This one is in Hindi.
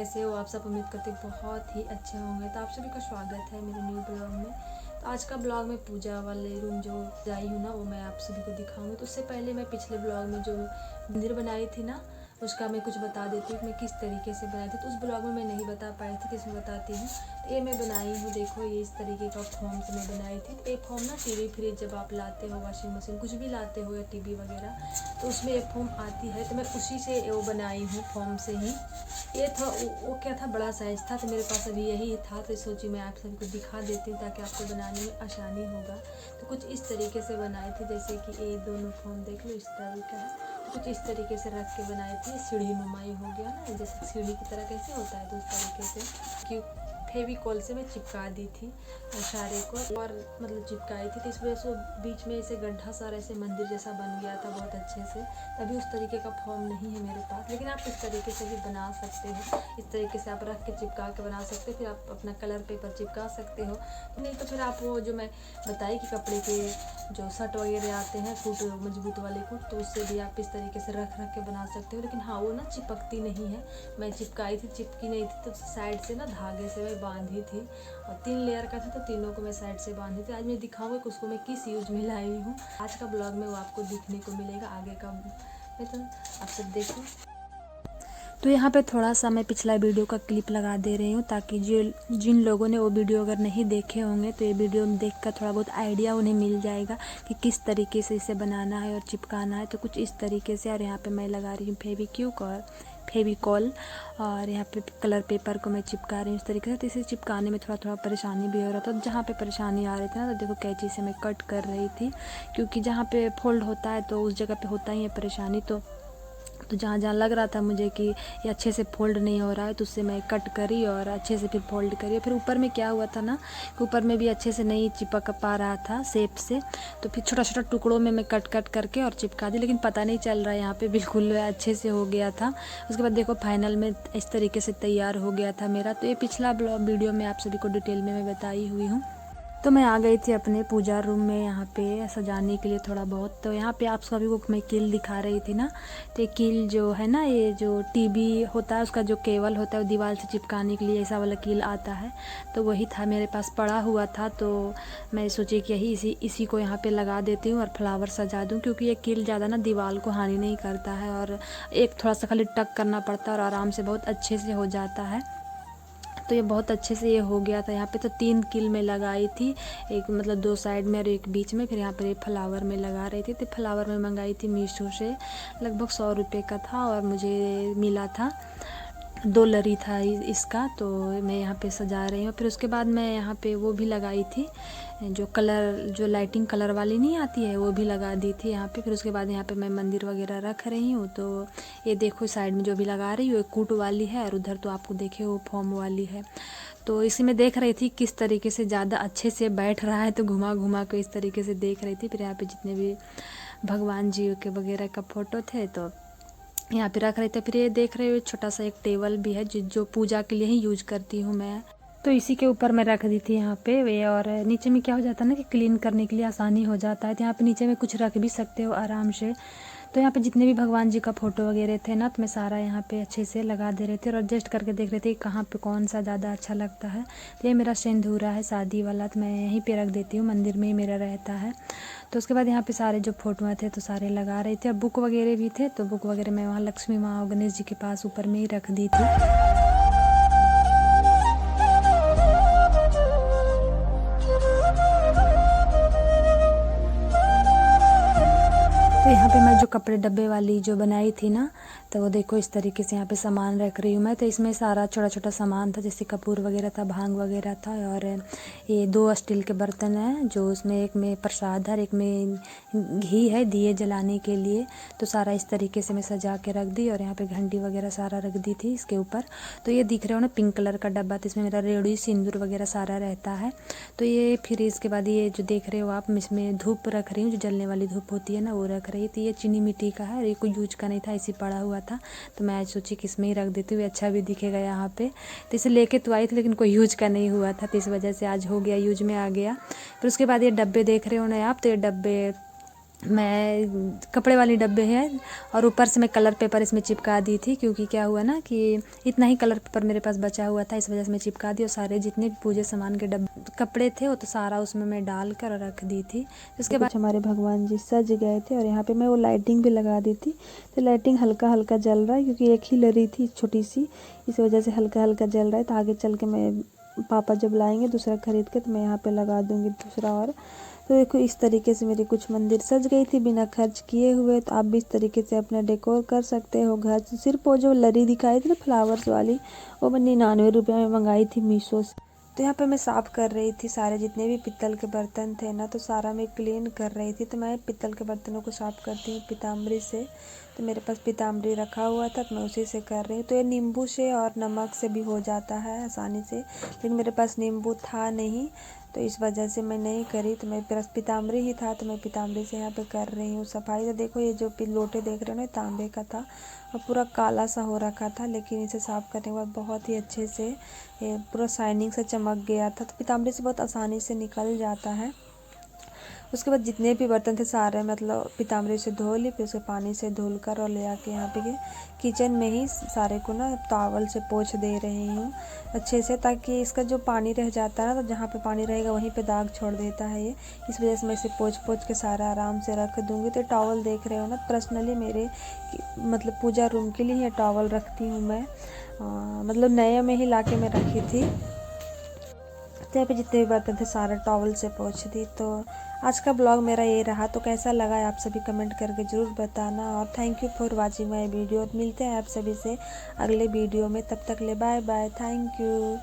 कैसे हो आप सब। उम्मीद करते बहुत ही अच्छे होंगे। तो आप सभी का स्वागत है मेरे न्यू ब्लॉग में। तो आज का ब्लॉग में पूजा वाले रूम जो आई हूँ ना, वो मैं आप सभी को दिखाऊंगी। तो उससे पहले मैं पिछले ब्लॉग में जो मंदिर बनाई थी ना, उसका मैं कुछ बता देती हूँ कि मैं किस तरीके से बनाई थी। तो उस ब्लॉग में मैं नहीं बता पाई थी, तो इसमें बताती हूँ। तो ये मैं बनाई हूँ, देखो ये इस तरीके का फॉर्म से मैं बनाई थी। तो एक फॉर्म ना टीवी फ्रिज जब आप लाते हो, वॉशिंग मशीन कुछ भी लाते हो या टीवी वगैरह, तो उसमें एक फॉर्म आती है। तो मैं उसी से वो बनाई हूँ, फॉर्म से ही। ये था वो क्या था, बड़ा साइज़ था, तो मेरे पास अभी यही था। तो सोची मैं आप सभी को दिखा देती हूँ ताकि आपको बनाने में आसानी होगा। तो कुछ इस तरीके से बनाए थे, जैसे कि ये दोनों फॉर्म देख लो इस तरह का है। तो कुछ इस तरीके से रख के बनाए थे। सीढ़ी नुमाई हो गया ना, जैसे सीढ़ी की तरह कैसे होता है, तो उस तरीके से कि फेविकॉल से मैं चिपका दी थी सारे को, और मतलब चिपकाई थी। तो इस वजह से बीच में ऐसे गड्ढा सारा ऐसे मंदिर जैसा बन गया था बहुत अच्छे से। तभी उस तरीके का फॉर्म नहीं है मेरे पास, लेकिन आप इस तरीके से भी बना सकते हो। इस तरीके से आप रख के चिपका के बना सकते हो। फिर आप अपना कलर पेपर चिपका सकते हो। नहीं तो फिर आप वो जो मैं बताई कि कपड़े के जो शर्ट वगैरह आते हैं, कूट मजबूत वाले कूट, तो उससे भी आप इस तरीके से रख के बना सकते हो। लेकिन हाँ, वो ना चिपकती नहीं है। मैं चिपकाई थी, चिपकी नहीं थी, तो साइड से ना धागे से मैं बांधी थी। और 3 लेयर का था, तो तीनों को मैं साइड से बांधी थी। आज मैं दिखाऊंगी कि उसको मैं किस यूज में लाई हूँ। आज का ब्लॉग में वो आपको दिखने को मिलेगा आगे का। तो आप सब देखो। तो यहाँ पे थोड़ा सा मैं पिछला वीडियो का क्लिप लगा दे रही हूँ, ताकि जिन लोगों ने वो वीडियो अगर नहीं देखे होंगे तो ये वीडियो देखकर थोड़ा बहुत आइडिया उन्हें मिल जाएगा कि किस तरीके से इसे बनाना है और चिपकाना है। तो कुछ इस तरीके से। और यहाँ पे मैं लगा रही हूँ फेविक्विक और फेविकॉल, और यहाँ पे कलर पेपर को मैं चिपका रही हूँ इस तरीके से। तो इसे चिपकाने में थोड़ा थोड़ा परेशानी भी हो रहा था। जहाँ पे परेशानी आ रही थी ना, तो देखो कैंची से मैं कट कर रही थी, क्योंकि जहाँ पे फोल्ड होता है तो उस जगह पे होता ही है परेशानी। तो जहाँ जहाँ लग रहा था मुझे कि ये अच्छे से फोल्ड नहीं हो रहा है, तो उससे मैं कट करी और अच्छे से फिर फोल्ड करी। फिर ऊपर में क्या हुआ था ना, कि ऊपर में भी अच्छे से नहीं चिपक पा रहा था शेप से, तो फिर छोटा छोटा टुकड़ों में मैं कट करके और चिपका दी। लेकिन पता नहीं चल रहा है, यहाँ पे बिल्कुल अच्छे से हो गया था। उसके बाद देखो फाइनल में इस तरीके से तैयार हो गया था मेरा। तो ये पिछला वीडियो में आप सभी को डिटेल में मैं बताई हुई हूँ। तो मैं आ गई थी अपने पूजा रूम में, यहाँ पे सजाने के लिए थोड़ा बहुत। तो यहाँ पे आप सभी को मैं कील दिखा रही थी ना। तो ये कील जो है ना, ये जो टीवी होता है उसका जो केबल होता है वो दीवार से चिपकाने के लिए ऐसा वाला कील आता है। तो वही था मेरे पास पड़ा हुआ था। तो मैं सोची कि यही इसी को यहाँ पे लगा देती हूँ और फ्लावर सजा दूँ, क्योंकि ये कील ज़्यादा ना दीवार को हानि नहीं करता है, और एक थोड़ा सा खाली टक करना पड़ता है और आराम से बहुत अच्छे से हो जाता है। तो ये बहुत अच्छे से ये हो गया था। यहाँ पे तो 3 कील में लगाई थी, एक मतलब 2 साइड में और एक बीच में। फिर यहाँ पर एक फ्लावर में लगा रही थी। तो फ्लावर में मंगाई थी मीशो से, लगभग 100 रुपये का था, और मुझे मिला था 2 लरी था इसका। तो मैं यहाँ पे सजा रही हूँ। फिर उसके बाद मैं यहाँ पे वो भी लगाई थी, जो लाइटिंग कलर वाली नहीं आती है, वो भी लगा दी थी यहाँ पे। फिर उसके बाद यहाँ पे मैं मंदिर वगैरह रख रही हूँ। तो ये देखो साइड में जो भी लगा रही हूँ, एक कूट वाली है, और उधर तो आपको देखे वो फॉर्म वाली है। तो इसी में देख रही थी किस तरीके से ज़्यादा अच्छे से बैठ रहा है, तो घुमा घुमा के इस तरीके से देख रही थी। फिर यहाँ पे जितने भी भगवान जी के वगैरह का फ़ोटो थे, तो यहाँ पे रख रहे थे। फिर ये देख रहे हो छोटा सा एक टेबल भी है, जो पूजा के लिए ही यूज करती हूँ मैं। तो इसी के ऊपर मैं रख दी थी यहाँ पे वे। और नीचे में क्या हो जाता है ना कि क्लीन करने के लिए आसानी हो जाता है। तो यहाँ पे नीचे में कुछ रख भी सकते हो आराम से। तो यहाँ पे जितने भी भगवान जी का फ़ोटो वगैरह थे ना, तो मैं सारा यहाँ पे अच्छे से लगा दे रही थी और एडजस्ट करके देख रही थी कहाँ पे कौन सा ज़्यादा अच्छा लगता है। तो ये मेरा सिंदूरा है शादी वाला, तो मैं यहीं पे रख देती हूँ, मंदिर में ही मेरा रहता है। तो उसके बाद यहाँ पे सारे जो फोटो थे तो सारे लगा रहे थे। और बुक वगैरह भी थे, तो बुक वगैरह मैं वहाँ लक्ष्मी माँ और गणेश जी के पास ऊपर में ही रख दी थी। तो यहाँ पे मैं जो कपड़े डब्बे वाली जो बनाई थी ना, तो वो देखो इस तरीके से यहाँ पे सामान रख रही हूँ मैं। तो इसमें सारा छोटा छोटा सामान था, जैसे कपूर वगैरह था, भांग वगैरह था, और ये 2 स्टील के बर्तन हैं, जो उसमें एक में प्रसाद है, एक में घी है दिए जलाने के लिए। तो सारा इस तरीके से मैं सजा के रख दी, और यहाँ पे घंटी वगैरह सारा रख दी थी इसके ऊपर। तो ये दिख रहे हो ना पिंक कलर का डब्बा, तो इसमें मेरा रेडी सिंदूर वगैरह सारा रहता है। तो ये फिर इसके बाद ये जो देख रहे हो आप, इसमें धूप रख रही हूँ, जो जलने वाली धूप होती है ना, वो रख रही थी। ये चीनी मिट्टी का है, ये कोई यूज का नहीं था, इसी पड़ा हुआ था। तो मैं आज सोची कि इसमें ही रख देती हूँ, अच्छा भी दिखेगा यहाँ पे। तो इसे लेके तो आई थी, लेकिन कोई यूज का नहीं हुआ था, तो इस वजह से आज हो गया, यूज में आ गया। फिर उसके बाद ये डब्बे देख रहे हो ना आप, तो ये डब्बे मैं कपड़े वाली डब्बे हैं और ऊपर से मैं कलर पेपर इसमें चिपका दी थी, क्योंकि क्या हुआ ना कि इतना ही कलर पेपर मेरे पास बचा हुआ था, इस वजह से मैं चिपका दी। और सारे जितने भी पूजे सामान के कपड़े थे वो तो सारा उसमें मैं डाल कर रख दी थी। उसके बाद हमारे भगवान जी सज गए थे और यहाँ पे मैं वो लाइटिंग भी लगा दी थी, तो लाइटिंग हल्का हल्का जल रहा है क्योंकि एक ही लरी थी छोटी सी, इस वजह से हल्का हल्का जल रहा है। तो आगे चल के मैं पापा जब लाएंगे दूसरा खरीद के तो मैं यहाँ पे लगा दूँगी दूसरा। और तो देखो इस तरीके से मेरी कुछ मंदिर सज गई थी बिना खर्च किए हुए। तो आप भी इस तरीके से अपना डेकोर कर सकते हो घर से। सिर्फ वो जो लरी दिखाई थी ना फ्लावर्स वाली, वो मैं 99 रुपये में मंगाई थी मीशो से। तो यहाँ पे मैं साफ़ कर रही थी सारे जितने भी पित्तल के बर्तन थे ना, तो सारा मैं क्लीन कर रही थी। तो मैं पित्तल के बर्तनों को साफ़ करती हूँ पीताम्बरी से। तो मेरे पास पीताम्बरी रखा हुआ था तो मैं उसी से कर रही हूँ। तो ये नींबू से और नमक से भी हो जाता है आसानी से, लेकिन मेरे पास नींबू था नहीं तो इस वजह से मैं नहीं करी। तो मेरे पास पीताम्बरी ही था तो मैं पीताम्बरी से यहाँ पे कर रही हूँ सफाई। तो देखो ये जो लोटे देख रहे हो ना तांबे का था और पूरा काला सा हो रखा था, लेकिन इसे साफ़ करने के बाद बहुत ही अच्छे से ये पूरा शाइनिंग से चमक गया था। तो पीताम्बरी से बहुत आसानी से निकल जाता है। उसके बाद जितने भी बर्तन थे सारे मतलब पीताम्बरी से धो ली, फिर उसे पानी से धुल कर और ले आके यहाँ पे किचन में ही सारे को ना टॉवल से पोंछ दे रही हूँ अच्छे से, ताकि इसका जो पानी रह जाता है ना, तो जहाँ पे पानी रहेगा वहीं पे दाग छोड़ देता है ये। इस वजह से मैं इसे पोंछ के सारा आराम से रख दूँगी। तो टॉवल देख रहे हो ना, पर्सनली मेरे मतलब पूजा रूम के लिए ये टॉवल रखती हूँ मैं, मतलब नए में ही ला के मैं रखी थी। तो यहाँ पे जितने भी बर्तन थे सारे टॉवल से पोंछ दी। तो आज का ब्लॉग मेरा ये रहा। तो कैसा लगा है आप सभी कमेंट करके ज़रूर बताना। और thank you for watching my video. मिलते हैं आप सभी से अगले वीडियो में, तब तक ले बाय बाय, थैंक यू।